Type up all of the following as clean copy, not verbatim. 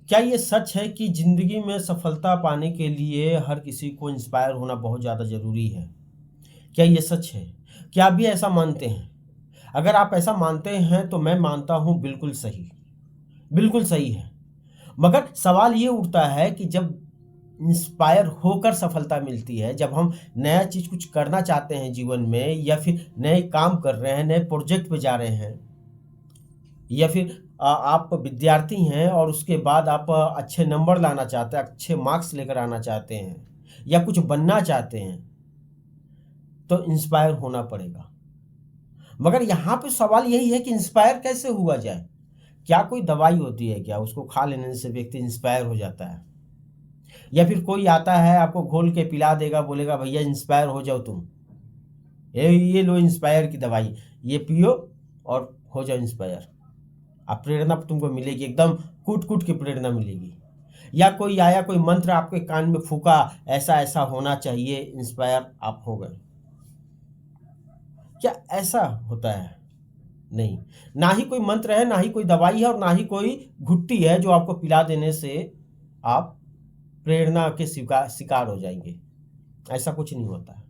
क्या ये सच है कि ज़िंदगी में सफलता पाने के लिए हर किसी को इंस्पायर होना बहुत ज़्यादा ज़रूरी है? क्या ये सच है? क्या आप भी ऐसा मानते हैं? अगर आप ऐसा मानते हैं तो मैं मानता हूँ बिल्कुल सही है। मगर सवाल ये उठता है कि जब इंस्पायर होकर सफलता मिलती है, जब हम नया चीज़ कुछ करना चाहते हैं जीवन में या फिर नए काम कर रहे हैं, नए प्रोजेक्ट पे जा रहे हैं या फिर आप विद्यार्थी हैं और उसके बाद आप अच्छे नंबर लाना चाहते हैं, अच्छे मार्क्स लेकर आना चाहते हैं या कुछ बनना चाहते हैं, तो इंस्पायर होना पड़ेगा। मगर यहाँ पे सवाल यही है कि इंस्पायर कैसे हुआ जाए? क्या कोई दवाई होती है क्या? उसको खा लेने से व्यक्ति इंस्पायर हो जाता है? या फिर कोई आता है आपको घोल के पिला देगा, बोलेगा भैया इंस्पायर हो जाओ तुम। ये लो इंस्पायर की दवाई, ये पियो और हो जाओ इंस्पायर। अब प्रेरणा तुमको मिलेगी, एकदम कूट-कूट के प्रेरणा मिलेगी। या कोई आया, कोई मंत्र आपके कान में फूँका, ऐसा-ऐसा होना चाहिए, इंस्पायर आप हो गए। क्या ऐसा होता है? नहीं। ना ही कोई मंत्र है, ना ही कोई दवाई है और ना ही कोई घुट्टी है जो आपको पिला देने से आप प्रेरणा के शिकार हो जाएँगे। ऐसा कुछ नहीं होता है।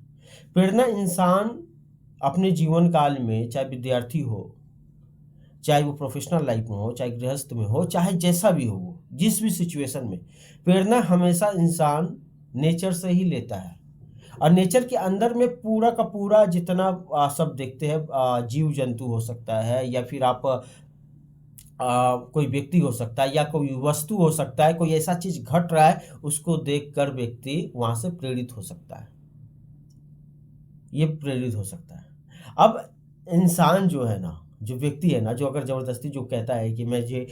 प्रेरणा इंसान अपने जीवन काल में, चाहे विद्यार्थी हो, चाहे वो प्रोफ़ेशनल लाइफ़ में हो, चाहे गृहस्थ में हो, चाहे जैसा भी हो वो, जिस भी सिचुएशन में, प्रेरणा हमेशा इंसान नेचर से ही लेता है। और नेचर के अंदर में पूरा का पूरा जितना सब देखते हैं, जीव-जंतु हो सकता है या फिर आप कोई व्यक्ति हो सकता है या कोई वस्तु हो सकता है, कोई ऐसा चीज़ घट रहा है, उसको देखकर व्यक्ति वहाँ से प्रेरित हो सकता है। ये प्रेरित हो सकता है। अब इंसान जो है ना, जो व्यक्ति है ना, जो अगर ज़बरदस्ती जो कहता है कि मुझे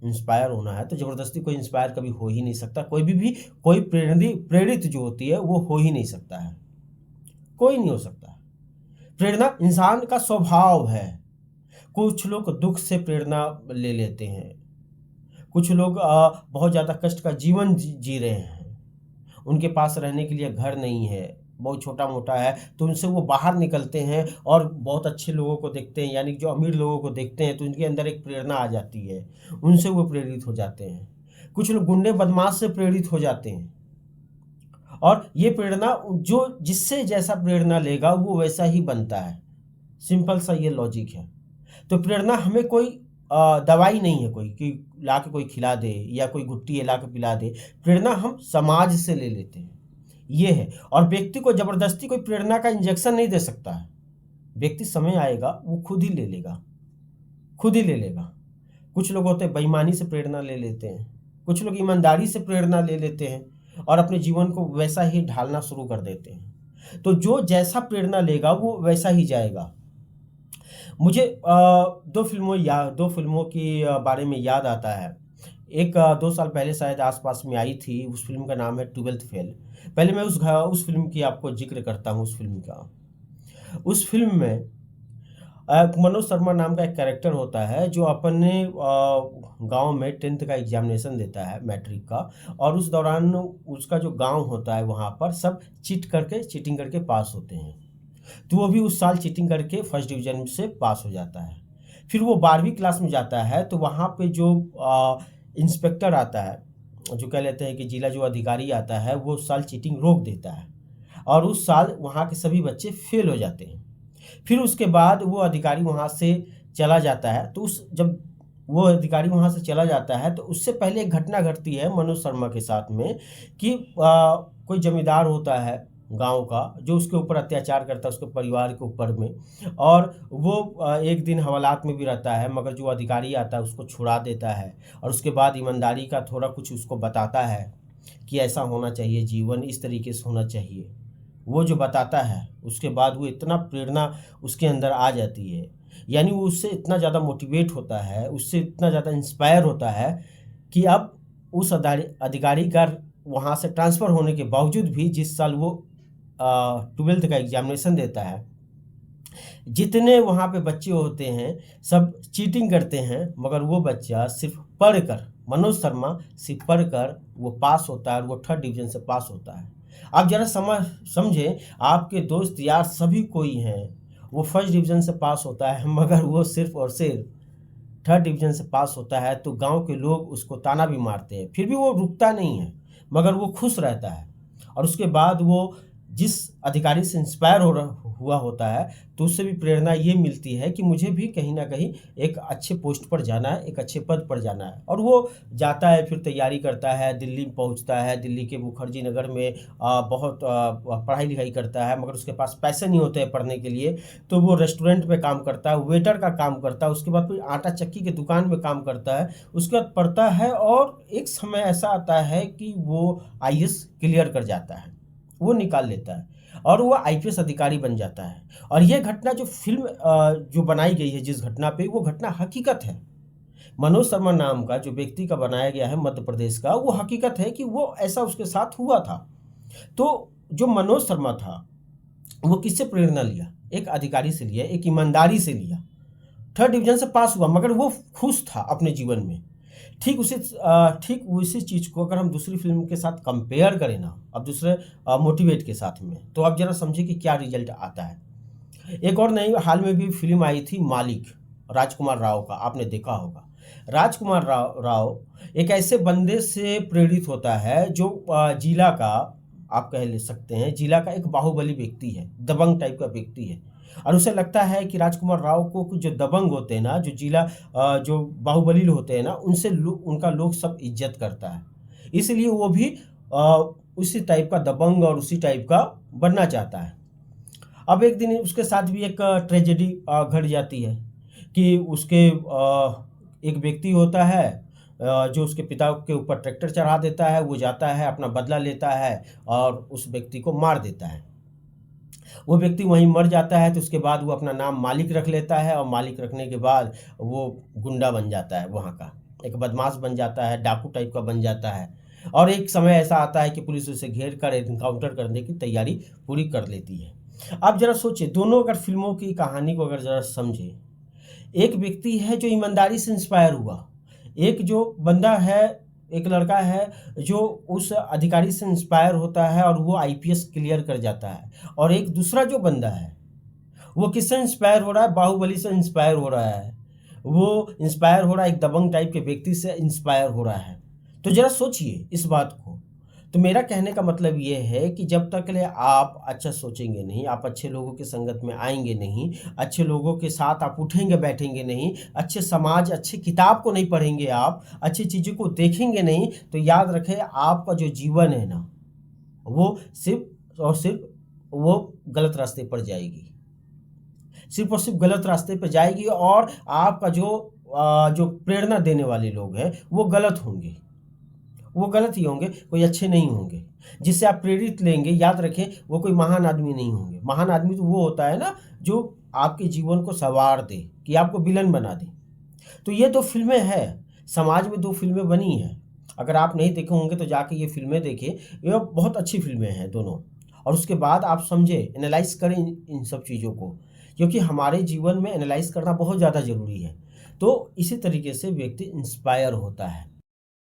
इंस्पायर होना है, तो ज़बरदस्ती कोई इंस्पायर कभी हो ही नहीं सकता। कोई प्रेरित जो होती है, वो हो ही नहीं सकता है। कोई नहीं हो सकता। प्रेरणा इंसान का स्वभाव है। कुछ लोग दुःख से प्रेरणा ले लेते हैं। कुछ लोग बहुत ज़्यादा कष्ट का जीवन जी रहे हैं। उनके पास रहने के लिए घर नहीं है, बहुत छोटा-मोटा है, तो उनसे वो बाहर निकलते हैं और बहुत अच्छे लोगों को देखते हैं, यानी कि जो अमीर लोगों को देखते हैं, तो उनके अंदर एक प्रेरणा आ जाती है, उनसे वो प्रेरित हो जाते हैं। कुछ लोग गुंडे बदमाश से प्रेरित हो जाते हैं और ये प्रेरणा जो जिससे जैसा प्रेरणा लेगा, वो वैसा ही बनता है। सिंपल सा ये लॉजिक है। तो प्रेरणा हमें कोई दवाई नहीं है कोई कि ला के कोई खिला दे या कोई घुट्टी ला के पिला दे। प्रेरणा हम समाज से ले लेते हैं, ये है। और व्यक्ति को ज़बरदस्ती कोई प्रेरणा का इंजेक्शन नहीं दे सकता है। व्यक्ति समय आएगा, वो खुद ही ले लेगा, खुद ही ले लेगा। कुछ लोग होते हैं बेईमानी से प्रेरणा ले लेते हैं, कुछ लोग ईमानदारी से प्रेरणा ले लेते हैं और अपने जीवन को वैसा ही ढालना शुरू कर देते हैं। तो जो जैसा प्रेरणा लेगा, वो वैसा ही जाएगा। मुझे 2 फ़िल्मों की बारे में याद आता है। एक 2 साल पहले शायद आस-पास में आई थी, उस फ़िल्म का नाम है ट्वेल्थ फ़ेल। पहले मैं उस फ़िल्म की आपको ज़िक्र करता हूँ उस फ़िल्म का। उस फ़िल्म में मनोज शर्मा नाम का एक कैरेक्टर होता है जो अपने गाँव में 10th का एग्ज़ामिनेशन देता है मैट्रिक का और उस दौरान उसका जो गाँव होता है वहाँ पर सब चीटिंग करके पास होते हैं। तो वो भी उस साल चीटिंग करके फर्स्ट डिवीज़न से पास हो जाता है। फिर वो 12वीं क्लास में जाता है तो वहाँ पे जो इंस्पेक्टर आता है, जो कह लेते हैं कि जिला जो अधिकारी आता है, वो उस साल चीटिंग रोक देता है और उस साल वहाँ के सभी बच्चे फ़ेल हो जाते हैं। फिर उसके बाद वो अधिकारी वहाँ से चला जाता है, तो उस जब वो अधिकारी वहाँ से चला जाता है, तो उससे पहले एक घटना घटती है मनोज शर्मा के साथ में कि कोई ज़मींदार होता है गाँव का, जो उसके ऊपर अत्याचार करता है, उसके परिवार के ऊपर में और वो एक दिन हवालात में भी रहता है, मगर जो अधिकारी आता है, उसको छुड़ा देता है और उसके बाद ईमानदारी का थोड़ा कुछ उसको बताता है कि ऐसा होना चाहिए, जीवन इस तरीके से होना चाहिए। वो जो बताता है, उसके बाद वो इतना प्रेरणा उसके अंदर आ जाती है, यानी वो उससे इतना ज़्यादा मोटिवेट होता है, उससे इतना ज़्यादा इंस्पायर होता है कि अब उस अधिकारी का वहाँ से ट्रांसफ़र होने के बावजूद भी जिस साल वो 12th का एग्ज़ामिनेशन देता है, जितने वहाँ पे बच्चे होते हैं, सब चीटिंग करते हैं, मगर वो बच्चा सिर्फ़ पढ़कर, मनोज शर्मा सिर्फ़ पढ़कर वो पास होता है और वो 3rd डिवीज़न से पास होता है। आप ज़रा समझें, आपके दोस्त यार सभी कोई हैं, वो फर्स्ट डिवीज़न से पास होता है मगर वो सिर्फ़ और सिर्फ़ थर्ड डिवीज़न से पास होता है तो गांव के लोग उसको ताना भी मारते हैं, फिर भी वो रुकता नहीं है, मगर वो खुश रहता है। और उसके बाद वो जिस अधिकारी से इंस्पायर हुआ होता है, तो उससे भी प्रेरणा ये मिलती है कि मुझे भी कहीं न कहीं एक अच्छे पोस्ट पर जाना है, एक अच्छे पद पर जाना है। और वो जाता है, फिर तैयारी करता है, दिल्ली पहुँचता है, दिल्ली के मुखर्जी नगर में बहुत पढ़ाई-लिखाई करता है, मगर उसके पास पैसे नहीं होते हैं पढ़ने के लिए, तो वो रेस्टोरेंट में काम करता है, वेटर का काम करता है, उसके बाद फिर आटा चक्की की दुकान में काम करता है, उसके बाद पढ़ता है और एक समय ऐसा आता है कि वो आईएएस क्लियर कर जाता है, वो निकाल लेता है और वो आईपीएस अधिकारी बन जाता है। और ये घटना जो फ़िल्म जो बनाई गई है जिस घटना पे, वो घटना हकीकत है। मनोज शर्मा नाम का जो व्यक्ति का बनाया गया है मध्य प्रदेश का, वो हकीकत है कि वो ऐसा उसके साथ हुआ था। तो जो मनोज शर्मा था, वो किससे प्रेरणा लिया? एक अधिकारी से लिया, एक ईमानदारी से लिया। थर्ड डिवीज़न से पास हुआ, मगर वो खुश था अपने जीवन में। ठीक उसी चीज़ को अगर हम दूसरी फ़िल्म के साथ कंपेयर करें ना, अब दूसरे मोटिवेट के साथ में, तो आप ज़रा समझिए कि क्या रिज़ल्ट आता है। एक और नई हाल में भी फ़िल्म आई थी मालिक, राजकुमार राव का, आपने देखा होगा। राजकुमार राव एक ऐसे बंदे से प्रेरित होता है जो जिला का, आप कह ले सकते हैं, जिला का एक बाहुबली व्यक्ति है, दबंग टाइप का व्यक्ति है। और उसे लगता है कि राजकुमार राव को कुछ जो दबंग होते हैं ना, जो बाहुबली होते हैं ना, उनका लोग सब इज़्ज़त करता है। इसलिए वो भी उसी टाइप का दबंग और उसी टाइप का बनना चाहता है। अब एक दिन उसके साथ भी एक ट्रेजेडी घट जाती है कि एक व्यक्ति होता है जो उसके पिता के ऊपर ट्रैक्टर चढ़ा देता है, वो जाता है, अपना बदला लेता है और उस व्यक्ति को मार देता है। वो व्यक्ति वहीं मर जाता है, तो उसके बाद वो अपना नाम मालिक रख लेता है और मालिक रखने के बाद वो गुंडा बन जाता है, वहाँ का एक बदमाश बन जाता है, डाकू टाइप का बन जाता है। और एक समय ऐसा आता है कि पुलिस उसे घेर कर एनकाउंटर करने की तैयारी पूरी कर लेती है। आप ज़रा सोचिए, दोनों अगर फ़िल्मों की कहानी को अगर ज़रा समझें, एक व्यक्ति है जो ईमानदारी से इंस्पायर हुआ, एक जो बंदा है, एक लड़का है जो उस अधिकारी से इंस्पायर होता है और वो आईपीएस क्लियर कर जाता है। और एक दूसरा जो बंदा है, वो किससे इंस्पायर हो रहा है? बाहुबली से इंस्पायर हो रहा है। वो इंस्पायर हो रहा है, एक दबंग टाइप के व्यक्ति से इंस्पायर हो रहा है। तो ज़रा सोचिए इस बात को। तो मेरा कहने का मतलब ये है कि जब तक ले आप अच्छा सोचेंगे नहीं, आप अच्छे लोगों की संगत में आएँगे नहीं, अच्छे लोगों के साथ आप उठेंगे बैठेंगे नहीं, अच्छे समाज, अच्छी किताब को नहीं पढ़ेंगे आप, अच्छी चीज़ों को देखेंगे नहीं, तो याद रखें आपका जो जीवन है ना, वो सिर्फ़ और सिर्फ़ वो गलत रास्ते पर जाएगी। सिर्फ़ और सिर्फ़ गलत रास्ते पे जाएगी और आपका जो प्रेरणा देने वाले लोग हैं, वो गलत होंगे। वो गलत ही होंगे, कोई अच्छे नहीं होंगे। जिससे आप प्रेरित लेंगे, याद रखें, वो कोई महान आदमी नहीं होंगे। महान आदमी तो वो होता है ना, जो आपके जीवन को सँवार दे, कि आपको विलन बना दे। तो ये 2 फ़िल्में हैं, समाज में 2 फ़िल्में बनी हैं। अगर आप नहीं देखे होंगे तो जाके ये फ़िल्में देखें, ये बहुत अच्छी फ़िल्में हैं दोनों। और उसके बाद आप समझें, एनालाइज़ करें इन सब चीज़ों को, क्योंकि हमारे जीवन में एनालाइज़ करना बहुत ज़्यादा ज़रूरी है। तो इसी तरीके से व्यक्ति इंस्पायर होता है।